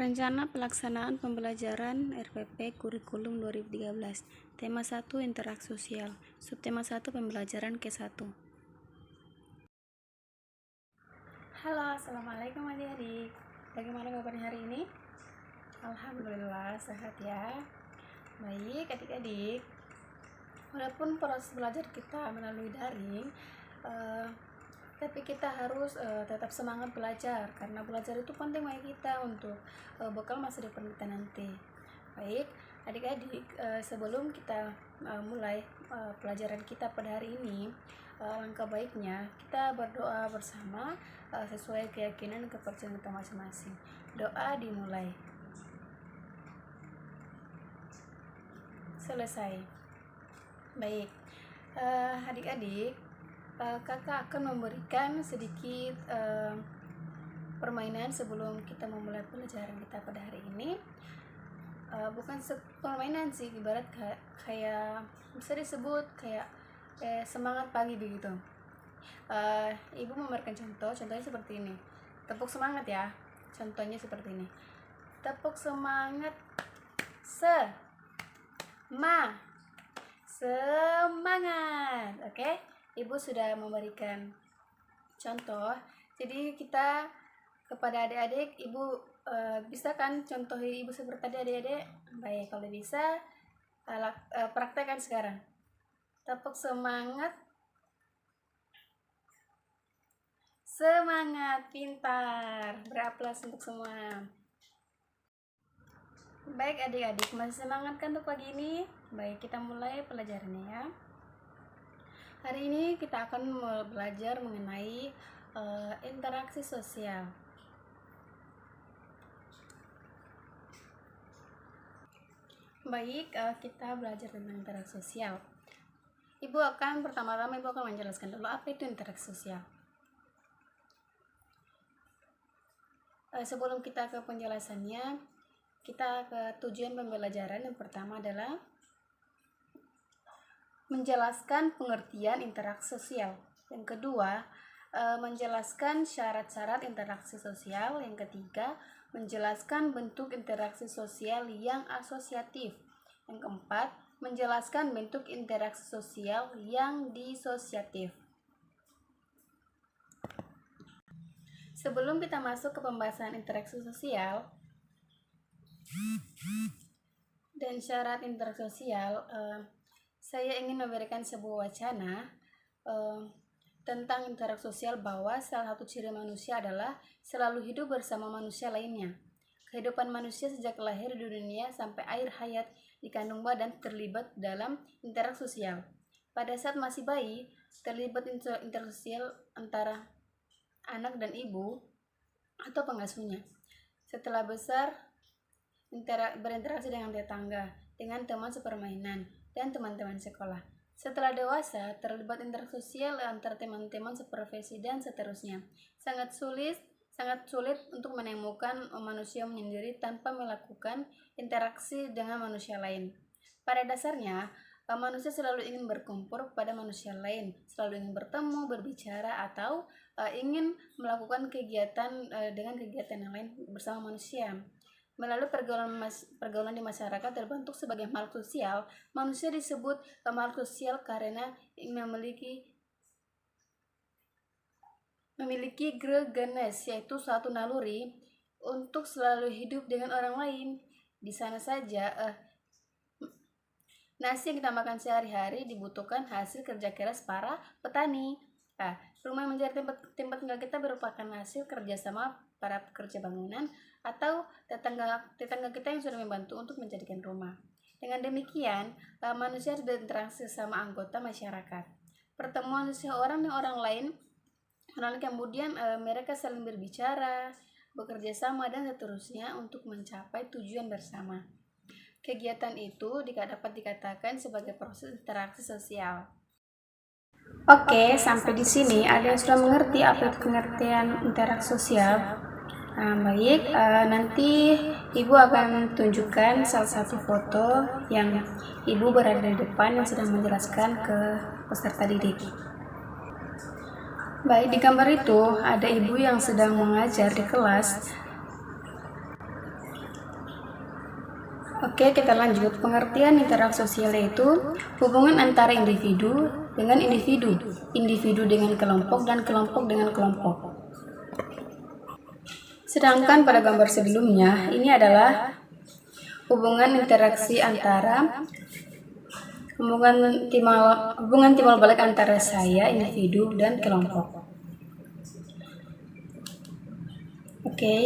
Rencana pelaksanaan pembelajaran RPP Kurikulum 2013. Tema 1 Interaksi Sosial. Subtema 1 Pembelajaran K1. Halo, assalamualaikum adik-adik. Bagaimana kabarnya hari ini? Alhamdulillah sehat ya. Baik adik-adik, walaupun proses belajar kita melalui daring, tapi kita harus tetap semangat belajar, karena belajar itu penting bagi kita untuk bekal masa depan kita nanti. Baik adik-adik, sebelum kita mulai pelajaran kita pada hari ini, langkah baiknya kita berdoa bersama sesuai keyakinan dan kepercayaan kita masing-masing. Doa dimulai. Selesai. Baik adik-adik, kakak akan memberikan sedikit permainan sebelum kita memulai pelajaran kita pada hari ini. Bukan permainan sih, ibarat kayak bisa disebut kayak semangat pagi begitu. Ibu memberikan contohnya seperti ini. Tepuk semangat ya. Contohnya seperti ini. Tepuk semangat. Semangat. Oke? Ibu sudah memberikan contoh. Jadi kita kepada adik-adik, ibu bisa kan contohi ibu seperti tadi adik-adik? Baik, kalau bisa praktekkan sekarang. Tepuk semangat. Semangat, pintar. Beraplaus untuk semua. Baik adik-adik, masih semangat kan untuk pagi ini? Baik, kita mulai pelajarannya ya. Hari ini kita akan belajar mengenai interaksi sosial. Baik, kita belajar tentang interaksi sosial. Pertama-tama ibu akan menjelaskan dulu apa itu interaksi sosial. Sebelum kita ke penjelasannya, kita ke tujuan pembelajaran. Yang pertama adalah menjelaskan pengertian interaksi sosial. Yang kedua, menjelaskan syarat-syarat interaksi sosial. Yang ketiga, menjelaskan bentuk interaksi sosial yang asosiatif. Yang keempat, menjelaskan bentuk interaksi sosial yang disosiatif. Sebelum kita masuk ke pembahasan interaksi sosial dan syarat interaksi sosial, saya ingin memberikan sebuah wacana tentang interaksi sosial, bahwa salah satu ciri manusia adalah selalu hidup bersama manusia lainnya. Kehidupan manusia sejak lahir di dunia sampai akhir hayat di kandung badan terlibat dalam interaksi sosial. Pada saat masih bayi, terlibat interaksi sosial antara anak dan ibu atau pengasuhnya. Setelah besar, berinteraksi dengan tetangga, dengan teman sepermainan, dan teman-teman sekolah. Setelah dewasa, terlibat interaksi sosial antar teman-teman seprofesi dan seterusnya. Sangat sulit untuk menemukan manusia menyendiri tanpa melakukan interaksi dengan manusia lain. Pada dasarnya, manusia selalu ingin berkumpul pada manusia lain, selalu ingin bertemu, berbicara, atau ingin melakukan kegiatan dengan kegiatan yang lain bersama manusia. Melalui pergaulan di masyarakat terbentuk sebagai makhluk sosial. Manusia disebut makhluk sosial karena memiliki gregenes, yaitu suatu naluri untuk selalu hidup dengan orang lain. Di sana saja nasi yang kita makan sehari-hari dibutuhkan hasil kerja keras para petani. Rumah yang menjadi tempat tinggal kita merupakan hasil kerjasama para pekerja bangunan atau tetangga kita yang sudah membantu untuk menjadikan rumah. Dengan demikian, manusia harus berinteraksi sama anggota masyarakat. Pertemuan seseorang dengan orang lain, kemudian mereka saling berbicara, bekerja sama, dan seterusnya untuk mencapai tujuan bersama. Kegiatan itu dapat dikatakan sebagai proses interaksi sosial. Oke, sampai di sini ada yang sudah mengerti apa itu pengertian interaksi sosial? Baik, nanti ibu akan tunjukkan salah satu foto yang ibu berada di depan yang sedang menjelaskan ke peserta didik. Baik, di gambar itu ada ibu yang sedang mengajar di kelas Oke, kita lanjut. Pengertian interaksi sosial yaitu hubungan antara individu dengan individu, individu dengan kelompok, dan kelompok dengan kelompok. Sedangkan pada gambar sebelumnya, ini adalah hubungan interaksi antara hubungan timbal balik antara saya, individu, dan kelompok. Oke,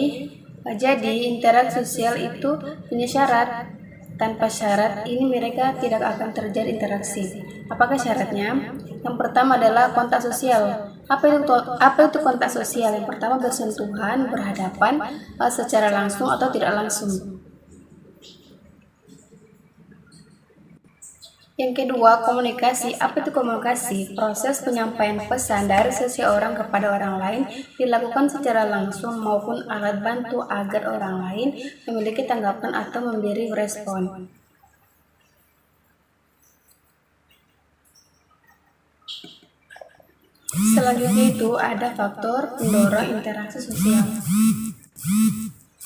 jadi interaksi sosial itu punya syarat. Tanpa syarat, ini mereka tidak akan terjadi interaksi. Apakah syaratnya? Yang pertama adalah kontak sosial. Apa itu kontak sosial? Yang pertama bersentuhan, berhadapan, secara langsung atau tidak langsung. Yang kedua, komunikasi. Apa itu komunikasi? Proses penyampaian pesan dari seseorang kepada orang lain dilakukan secara langsung maupun alat bantu agar orang lain memiliki tanggapan atau memberi respon. Selanjutnya itu ada faktor pendorong interaksi sosial.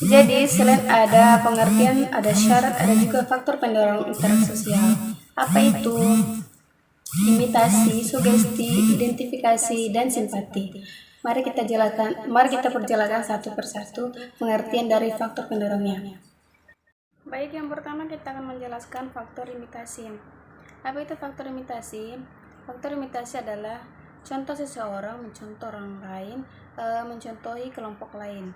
Jadi selain ada pengertian, ada syarat, ada juga faktor pendorong interaksi sosial. Apa itu? Imitasi, sugesti, identifikasi, dan simpati. Mari kita perjelaskan satu persatu pengertian dari faktor pendorongnya. Baik, yang pertama kita akan menjelaskan faktor imitasi. Apa itu faktor imitasi? Faktor imitasi adalah contoh seseorang mencontoh orang lain, mencontohi kelompok lain.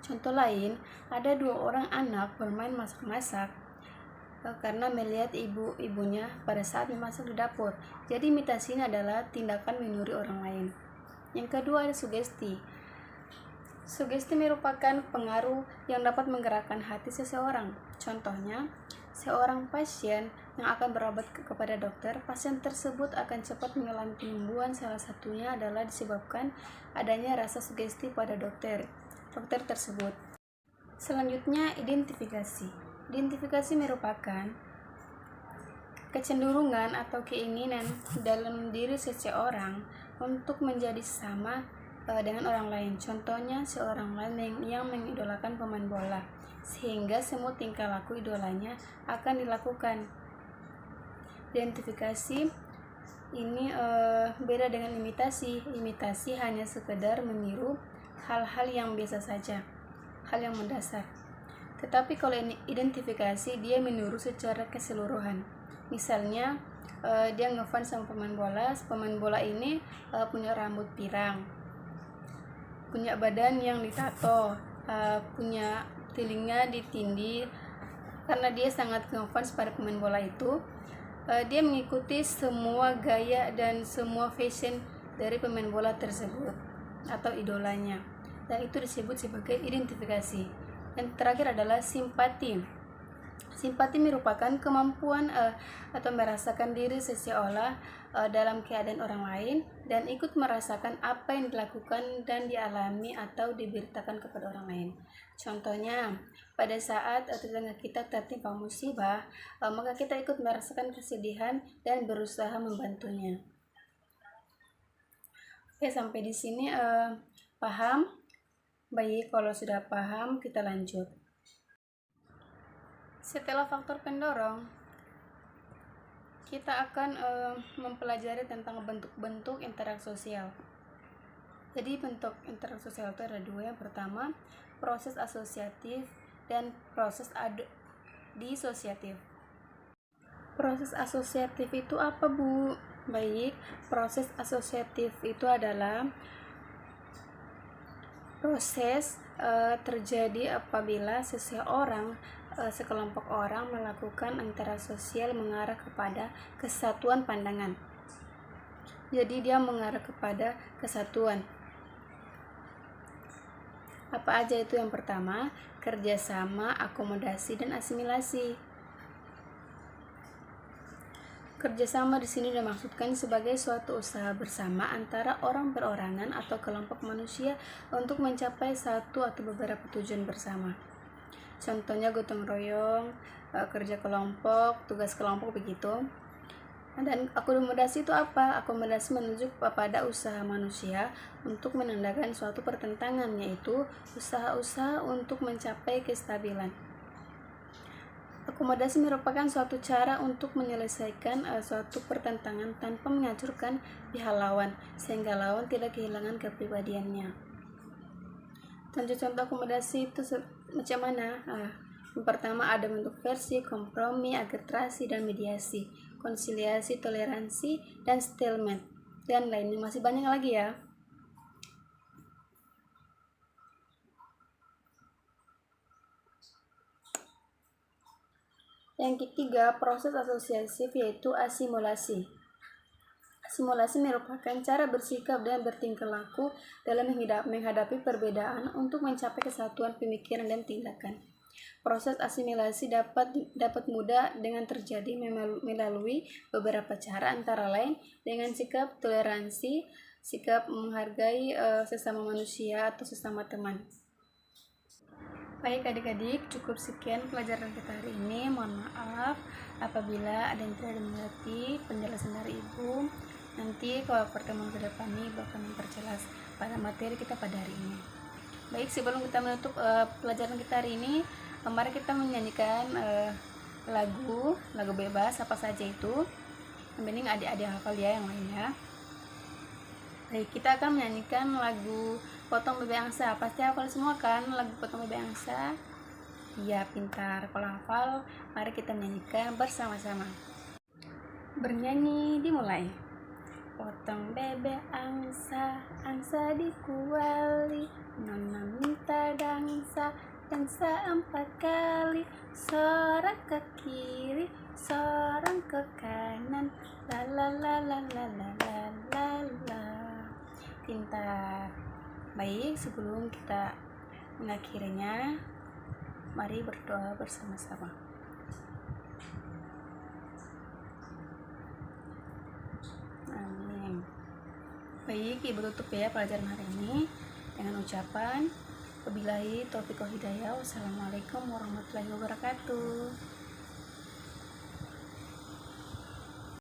Contoh lain, ada 2 orang anak bermain masak-masak karena melihat ibunya pada saat memasak di dapur. Jadi imitasi ini adalah tindakan meniru orang lain. Yang kedua ada sugesti. Sugesti merupakan pengaruh yang dapat menggerakkan hati seseorang. Contohnya, seorang pasien yang akan berobat kepada dokter, pasien tersebut akan cepat mengalami penyembuhan. Salah satunya adalah disebabkan adanya rasa sugesti pada dokter tersebut. Selanjutnya, identifikasi. Identifikasi merupakan kecenderungan atau keinginan dalam diri seseorang untuk menjadi sama dengan orang lain. Contohnya, seorang lain yang mengidolakan pemain bola, sehingga semua tingkah laku idolanya akan dilakukan. Identifikasi ini beda dengan imitasi. Imitasi hanya sekedar meniru hal-hal yang biasa saja, hal yang mendasar. Tetapi kalau identifikasi, dia meniru secara keseluruhan. Misalnya, dia ngefans sama pemain bola ini punya rambut pirang, punya badan yang ditato, punya telinga ditindih. Karena dia sangat ngefans pada pemain bola itu, dia mengikuti semua gaya dan semua fashion dari pemain bola tersebut atau idolanya, dan itu disebut sebagai identifikasi. Dan terakhir adalah simpati. Simpati merupakan kemampuan atau merasakan diri seseorang dalam keadaan orang lain dan ikut merasakan apa yang dilakukan dan dialami atau diberitakan kepada orang lain. Contohnya, pada saat tetangga kita tertimpa musibah, maka kita ikut merasakan kesedihan dan berusaha membantunya. Oke, sampai di sini paham? Baik, kalau sudah paham, kita lanjut. Setelah faktor pendorong, kita akan mempelajari tentang bentuk-bentuk interaksi sosial. Jadi bentuk interaksi sosial itu ada 2. Yang pertama, proses asosiatif dan proses disosiatif. Proses asosiatif itu apa, Bu? Baik, proses asosiatif itu adalah proses terjadi apabila sekelompok orang melakukan interaksi sosial mengarah kepada kesatuan pandangan. Jadi dia mengarah kepada kesatuan. Apa aja itu? Yang pertama, kerjasama, akomodasi, dan asimilasi. Kerjasama di sini dimaksudkan sebagai suatu usaha bersama antara orang berorangan atau kelompok manusia untuk mencapai satu atau beberapa tujuan bersama. Contohnya gotong royong, kerja kelompok, tugas kelompok begitu. Dan akomodasi itu apa? Akomodasi menunjuk pada usaha manusia untuk menandakan suatu pertentangan, yaitu usaha-usaha untuk mencapai kestabilan. Akomodasi merupakan suatu cara untuk menyelesaikan suatu pertentangan tanpa menghancurkan pihak lawan, sehingga lawan tidak kehilangan kepribadiannya. Contoh-contoh akomodasi itu macam mana? Yang pertama ada bentuk versi, kompromi, arbitrasi, dan mediasi, konsiliasi, toleransi, dan stalemate, dan lainnya. Masih banyak lagi ya. Yang ketiga, proses asosiatif, yaitu asimilasi. Asimilasi merupakan cara bersikap dan bertingkah laku dalam menghadapi perbedaan untuk mencapai kesatuan pemikiran dan tindakan. Proses asimilasi dapat mudah dengan terjadi melalui beberapa cara, antara lain dengan sikap toleransi, sikap menghargai sesama manusia atau sesama teman. Baik adik-adik, cukup sekian pelajaran kita hari ini. Mohon maaf apabila ada yang tidak dimengerti penjelasan dari Ibu. Nanti kalau pertemuan ke depan ini bakal memperjelas pada materi kita pada hari ini. Baik, sebelum kita menutup pelajaran kita hari ini, mari kita menyanyikan lagu bebas apa saja itu. Yang penting adik-adik hafal ya yang lainnya. Baik, kita akan menyanyikan lagu Potong Bebek Angsa. Pasti hafal semua kan lagu Potong Bebek Angsa? Iya, pintar. Kalau hafal, mari kita menyanyikan bersama-sama. Bernyanyi dimulai. Potong bebek angsa, angsa dikuali, nona minta dansa 4 kali, seorang ke kiri, seorang ke kanan, la la la la la la la la la. Pintar. Baik, sebelum kita mengakhirinya, mari berdoa bersama-sama. Amin. Baik, Ibu tutup ya pelajaran hari ini dengan ucapan wabillahi taufiq wal hidayah. Wassalamualaikum warahmatullahi wabarakatuh.